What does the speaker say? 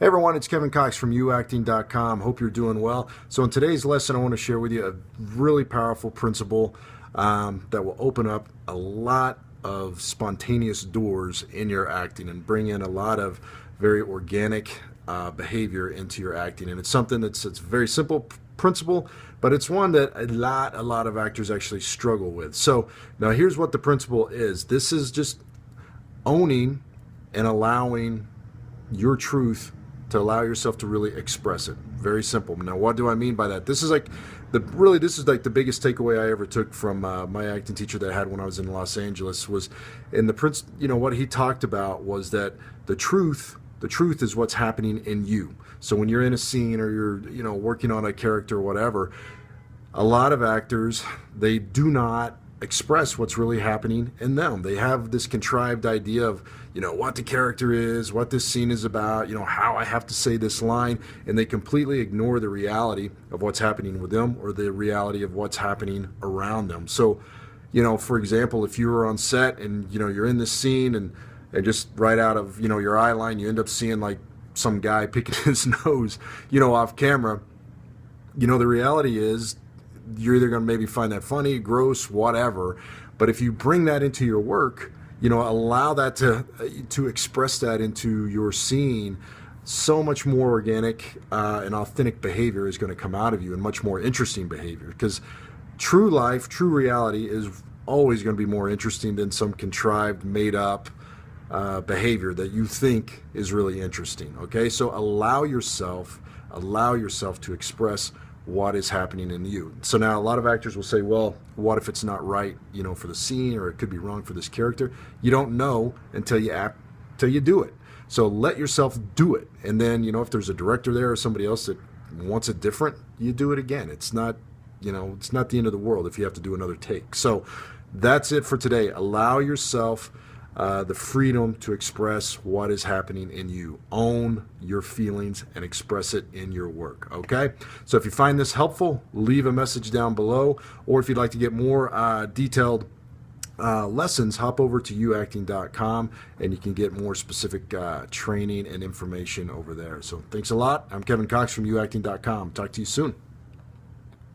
Hey everyone, it's Kevin Cox from youacting.com. Hope you're doing well. So in today's lesson, I want to share with you a really powerful principle that will open up a lot of spontaneous doors in your acting and bring in a lot of very organic behavior into your acting. And it's something it's a very simple principle, but it's one that a lot of actors actually struggle with. So now here's what the principle is. This is just owning and allowing your truth, to allow yourself to really express it. Very simple. Now, what do I mean by that? This is like the biggest takeaway I ever took from my acting teacher that I had when I was in Los Angeles was, in what he talked about was that the truth is what's happening in you. So when you're in a scene or you're working on a character or whatever, a lot of actors, they do not express what's really happening in them. They have this contrived idea of what the character is, what this scene is about, how I have to say this line, and they completely ignore the reality of what's happening with them or the reality of what's happening around them. So for example, if you were on set and you're in this scene and just right out of your eye line, you end up seeing like some guy picking his nose off camera, the reality is you're either going to maybe find that funny, gross, whatever. But if you bring that into your work, allow that to express that into your scene, so much more organic and authentic behavior is going to come out of you, and much more interesting behavior. Because true life, true reality is always going to be more interesting than some contrived, made up behavior that you think is really interesting. Okay, so allow yourself to express what is happening in you. So now a lot of actors will say, well, what if it's not right, for the scene, or it could be wrong for this character? You don't know until you do it. So let yourself do it. And then, if there's a director there or somebody else that wants it different, you do it again. It's not, it's not the end of the world if you have to do another take. So that's it for today. Allow yourself the freedom to express what is happening in you. Own your feelings and express it in your work, okay? So if you find this helpful, leave a message down below, or if you'd like to get more detailed lessons, hop over to youacting.com and you can get more specific training and information over there. So thanks a lot. I'm Kevin Cox from youacting.com. Talk to you soon.